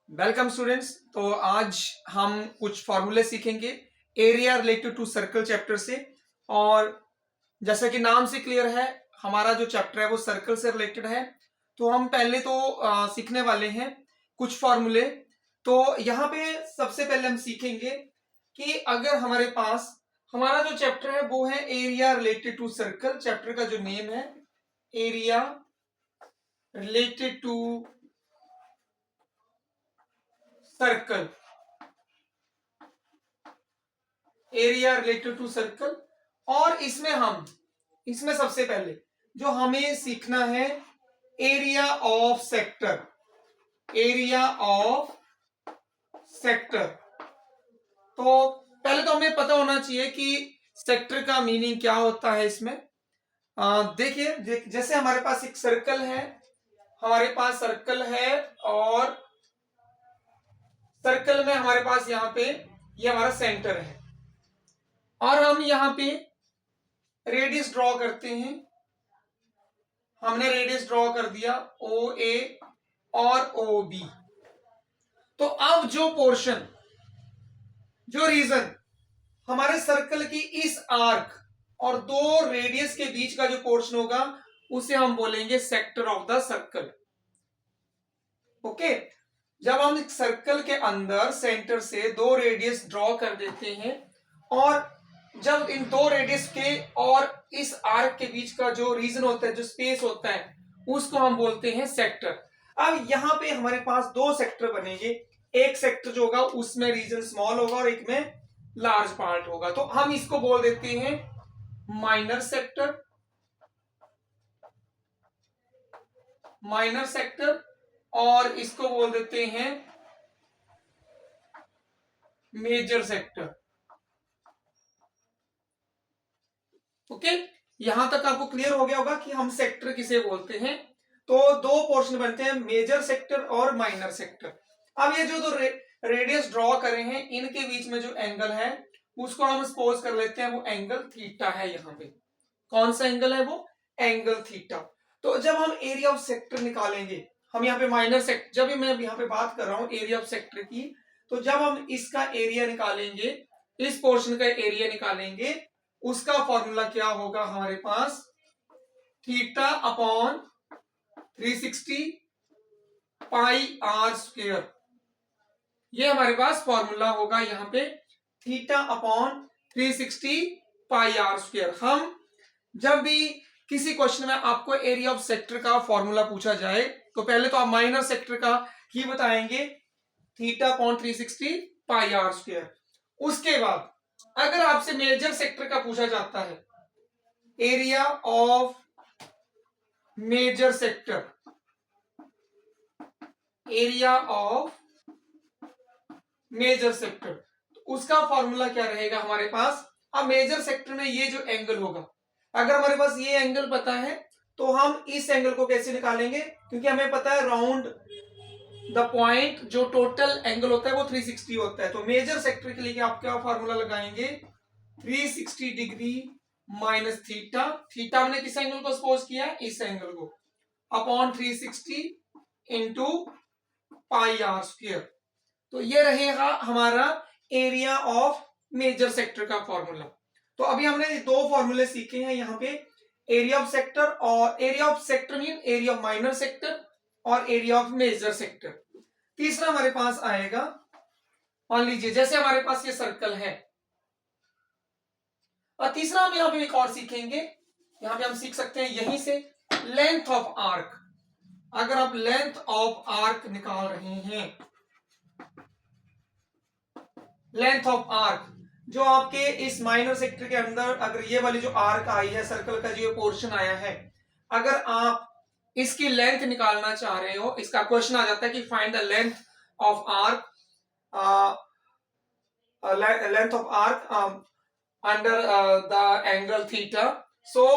Welcome students. तो आज हम कुछ फॉर्मूले सीखेंगे area related to circle chapter से। और जैसा कि नाम से क्लियर है, हमारा जो चैप्टर है वो सर्कल से रिलेटेड है। तो हम पहले तो सीखने वाले हैं कुछ फॉर्मूले। तो यहाँ पे सबसे पहले हम सीखेंगे कि अगर हमारे पास हमारा जो चैप्टर है वो है area related to circle. Chapter का जो नेम है area related to circle, area related to circle. और इसमें सबसे पहले जो हमें सीखना है area of sector, area of sector. तो पहले तो हमें पता होना चाहिए कि सेक्टर का मीनिंग क्या होता है इसमें। देखिए, जैसे हमारे पास एक सर्कल है, और सर्कल में हमारे पास यहाँ पे ये हमारा सेंटर है और हम यहाँ पे रेडियस ड्रॉ करते हैं। हमने रेडियस ड्रॉ कर दिया ओ ए और ओ बी। तो अब जो पोर्शन, जो रीजन हमारे सर्कल की इस आर्क और दो रेडियस के बीच का जो पोर्शन होगा उसे हम बोलेंगे sector of the circle. Okay, जब हम सर्कल के अंदर सेंटर से दो रेडियस ड्रॉ कर देते हैं और जब इन दो रेडियस के और इस आर्क के बीच का जो रीजन होता है, जो स्पेस होता है, उसको हम बोलते हैं सेक्टर। अब यहाँ पे हमारे पास दो सेक्टर बनेंगे। एक सेक्टर जो होगा उसमें रीजन स्मॉल होगा और एक में लार्ज पार्ट होगा। तो हम इसको बोल देते हैं माइनर सेक्टर, माइनर सेक्टर, और इसको बोल देते हैं मेजर सेक्टर। ओके, यहां तक आपको क्लियर हो गया होगा कि हम सेक्टर किसे बोलते हैं। तो दो पोर्शन बनते हैं, मेजर सेक्टर और माइनर सेक्टर। अब ये जो दो रेडियस ड्रॉ करे हैं, इनके बीच में जो एंगल है उसको हम सपोज कर लेते हैं वो एंगल थीटा है। यहाँ पे कौन सा एंगल है? वो एंगल थीटा। तो जब हम एरिया ऑफ सेक्टर निकालेंगे, हम यहाँ पे माइनर सेक्टर, जब भी मैं यहाँ पे बात कर रहा हूं एरिया ऑफ सेक्टर की, तो जब हम इसका एरिया निकालेंगे, इस पोर्शन का एरिया निकालेंगे, उसका फॉर्मूला क्या होगा हमारे पास? Theta upon 360 pi are square. ये हमारे पास फॉर्मूला होगा यहाँ पे, theta upon 360 pi are square. हम जब भी किसी क्वेश्चन में आपको एरिया ऑफ सेक्टर का फॉर्मूला पूछा जाए तो पहले तो आप माइनर सेक्टर का ही बताएंगे, theta upon 360 pi are square. उसके बाद अगर आपसे मेजर सेक्टर का पूछा जाता है, area of major sector, area of major sector, तो उसका फॉर्मूला क्या रहेगा हमारे पास? अब मेजर सेक्टर में ये जो एंगल होगा, अगर हमारे पास ये एंगल पता है तो हम इस एंगल को कैसे निकालेंगे? क्योंकि हमें पता है राउंड द पॉइंट जो टोटल एंगल होता है वो 360 होता है। तो मेजर सेक्टर के लिए आप क्या फॉर्मूला लगाएंगे? 360 डिग्री माइनस थीटा, थीटा हमने किस एंगल को सपोज किया है? इस एंगल को, upon 360 into pi are square. तो ये रहेगा हमारा एरिया ऑफ मेजर सेक्टर का फॉर्मूला। तो अभी हमने दो फॉर्मूले सीखे हैं यहाँ पे, एरिया ऑफ सेक्टर, और area of sector mean area of minor sector और एरिया ऑफ मेजर सेक्टर। तीसरा हमारे पास आएगा, मान लीजिए जैसे हमारे पास ये सर्कल है, और तीसरा हम यहाँ पे एक और सीखेंगे। यहाँ पे हम सीख सकते हैं यहीं से लेंथ ऑफ आर्क। अगर आप लेंथ ऑफ आर्क निकाल रहे हैं, लेंथ ऑफ आर्क जो आपके इस माइनर सेक्टर के अंदर, अगर ये वाली जो आर्क आई है, सर्कल का जो पोर्शन आया है, अगर आप इसकी लेंथ निकालना चाह रहे हो, इसका क्वेश्चन आ जाता है कि find the length of arc, length of arc under the angle theta. So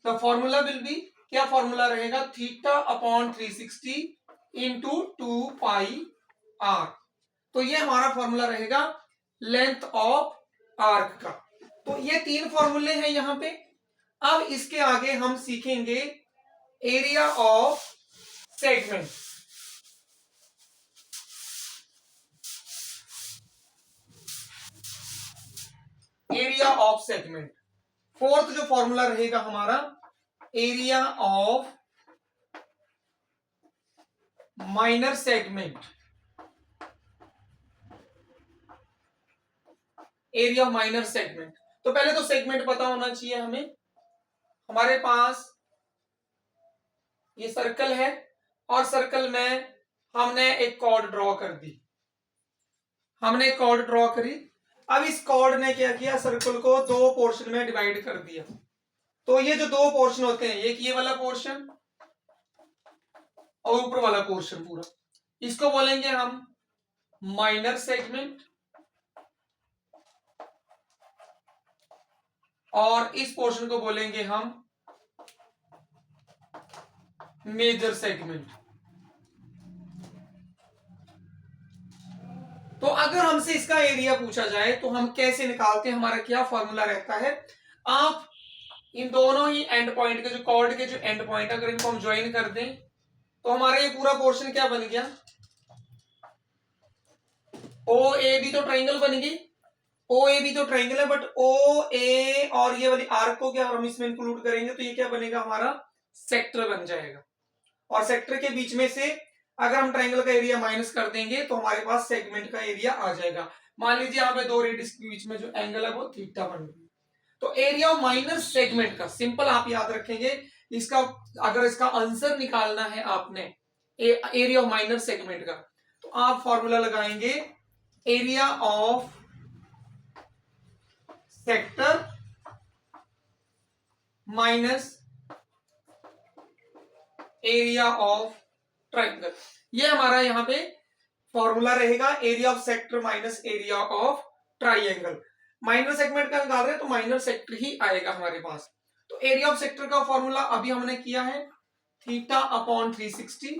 the formula will be, क्या फॉर्मूला रहेगा? Theta upon 360 into 2 pi r. तो ये हमारा फॉर्मूला रहेगा लेंथ ऑफ आर्क का। तो ये तीन फॉर्मूले हैं यहां पे। अब इसके आगे हम सीखेंगे area of segment. Segment. Fourth जो फॉर्मूला रहेगा हमारा, area of minor segment. Area of minor segment, तो पहले तो सेगमेंट पता होना चाहिए हमें। हमारे पास ये सर्कल है और सर्कल में हमने एक कॉर्ड ड्रॉ कर दी, हमने एक कॉर्ड ड्रॉ करी। अब इस कॉर्ड ने क्या किया, सर्कल को दो पोर्शन में डिवाइड कर दिया। तो ये जो दो पोर्शन होते हैं, एक ये वाला पोर्शन और ऊपर वाला पोर्शन पूरा, इसको बोलेंगे हम माइनर सेगमेंट, और इस पोर्शन को बोलेंगे हम मेजर सेगमेंट। तो अगर हमसे इसका एरिया पूछा जाए तो हम कैसे निकालते हैं, हमारा क्या फॉर्मूला रहता है। आप इन दोनों ही एंड पॉइंट के जो कॉर्ड के जो एंड पॉइंट, अगर इनको हम ज्वाइन कर दें तो हमारा ये पूरा पोर्शन क्या बन गया, ओ ए बी तो ट्राइंगल बन गई। ओ ए बी तो ट्राइंगल है, बट ओ ए और ये वाली आर्क को क्या हम इसमें इंक्लूड करेंगे तो ये क्या बनेगा, हमारा सेक्टर बन जाएगा। और सेक्टर के बीच में से अगर हम ट्राइंगल का एरिया माइनस कर देंगे तो हमारे पास सेगमेंट का एरिया आ जाएगा। मान लीजिए यहाँ पे दो रेडियस के बीच में जो एंगल है वो थीटा बन गया। तो एरिया ऑफ माइनर सेगमेंट का सिंपल आप याद रखेंगे, इसका अगर इसका आंसर निकालना है आपने एरिया ऑफ माइनर सेगमेंट का, तो आप फॉर्मूला लगाएंगे area of sector minus area of triangle. ये हमारा यहाँ पे फॉर्मूला रहेगा, area of sector minus area of triangle. Minor segment का निकाल रहे हैं तो माइनर सेक्टर ही आएगा हमारे पास। तो एरिया ऑफ सेक्टर का फॉर्मूला अभी हमने किया है, theta upon 360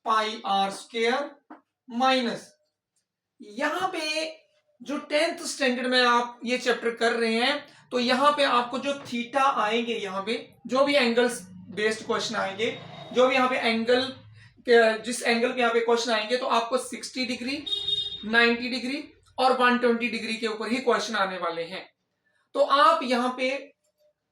pi are square minus, यहां पे जो 10th स्टैंडर्ड में आप ये चैप्टर कर रहे हैं तो यहां पे आपको जो थीटा आएंगे, यहाँ पे जो भी एंगल्स बेस्ड क्वेश्चन आएंगे, जो भी यहाँ पे एंगल, जिस एंगल पे यहाँ पे क्वेश्चन आएंगे तो आपको 60 डिग्री, 90 डिग्री और 120 डिग्री के ऊपर ही क्वेश्चन आने वाले हैं। तो आप यहाँ पे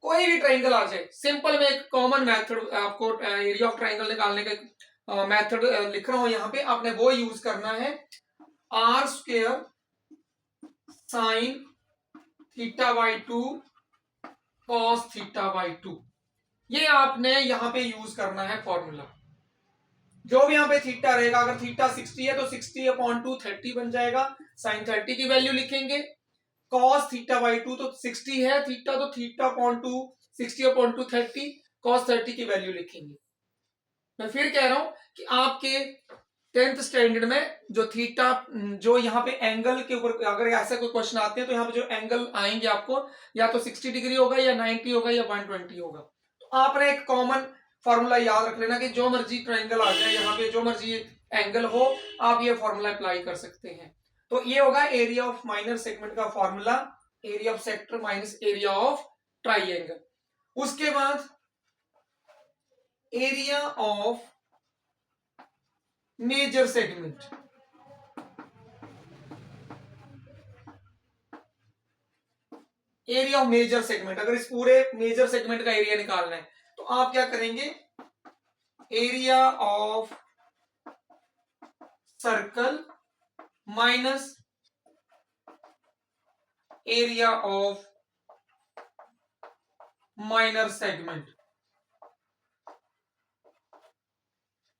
कोई भी ट्राइंगल आ जाए, सिंपल में एक कॉमन मेथड आपको एरिया ऑफ ट्राइंगल निकालने का मेथड लिख रहा हूं यहाँ पे, आपने वो यूज करना है, r square sine theta by 2 cos theta by 2, ये आपने यहां पे यूज करना है फॉर्मूला। जो भी यहां पे थीटा रहेगा, अगर थीटा 60 है तो 60 अपॉन 2 30 बन जाएगा, साइन 30 की वैल्यू लिखेंगे। कॉस थीटा बाई 2 तो 60 है थीटा, तो थीटा अपॉन 2 60 अपॉन 2 30, कॉस 30 की वैल्यू लिखेंगे। मैं फिर कह रहा हूं कि आपके 10th स्टैंडर्ड में जो थीटा, जो यहाँ पे एंगल के ऊपर अगर ऐसा कोई क्वेश्चन आते हैं तो यहाँ पे जो एंगल आएंगे आपको या तो 60 डिग्री होगा या 90 होगा या 120 होगा। तो आपने एक कॉमन फॉर्मूला याद रख लेना कि जो मर्जी ट्राइंगल आ जाए, यहाँ पे जो मर्जी एंगल हो, आप ये फॉर्मूला अप्लाई कर सकते हैं। तो ये होगा एरिया ऑफ माइनर सेगमेंट का formula, area of sector minus area of triangle. उसके बाद area of major segment, area of major segment, अगर इस पूरे मेजर सेगमेंट का एरिया निकालना है तो आप क्या करेंगे, area of circle minus area of minor segment,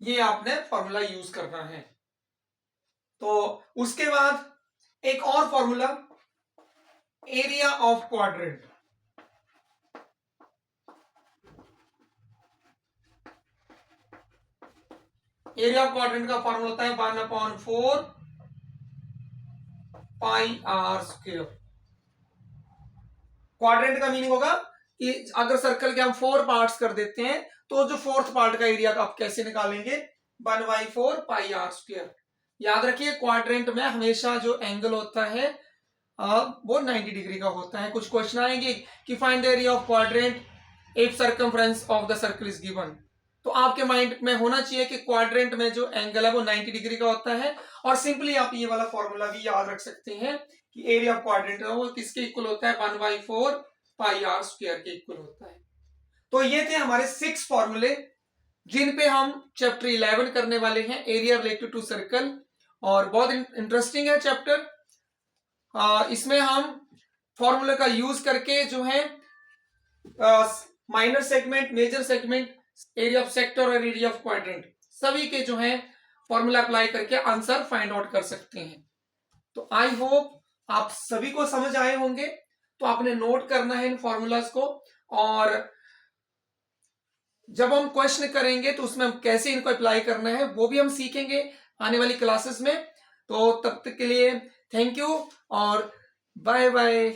ये आपने फॉर्मूला यूज करना है। तो उसके बाद एक और formula, area of quadrant. Area of quadrant का फॉर्मूला होता है 1/4 पाई आर स्क्वायर। क्वाड्रेंट का मीनिंग होगा कि अगर सर्कल के हम 4 पार्ट्स कर देते हैं तो जो 4th पार्ट का एरिया आप कैसे निकालेंगे, 1/4 पाई आर स्क्वायर। याद रखिए क्वाड्रेंट में हमेशा जो एंगल होता है वो 90 डिग्री का होता है। कुछ क्वेश्चन आएंगे कि find the area of quadrant if circumference of the circle is given, तो आपके माइंड में होना चाहिए कि क्वाड्रेंट में जो एंगल है वो 90 डिग्री का होता है। और सिंपली आप ये वाला फॉर्मूला भी याद रख सकते हैं कि एरिया ऑफ क्वाड्रेंट वो किसके इक्वल होता है, 1/4 पाई आर स्क्वायर के इक्वल होता है। तो ये थे हमारे 6 फॉर्मूले जिन पे हम चैप्टर 11 करने वाले हैं, एरिया रिलेटेड टू सर्कल। और बहुत इंटरेस्टिंग है चैप्टर। इसमें हम फॉर्मूले का यूज करके जो है minor segment, major segment, area of sector और एरिया ऑफ क्वाड्रेंट सभी के जो है फॉर्मूला अप्लाई करके आंसर फाइंड आउट कर सकते हैं। तो आई होप आप सभी को समझ आए होंगे। तो आपने नोट करना है इन फॉर्मूलाज को, और जब हम क्वेश्चन करेंगे तो उसमें हम कैसे इनको अप्लाई करना है वो भी हम सीखेंगे आने वाली क्लासेस में। तो तब तक के लिए थैंक यू और बाय बाय।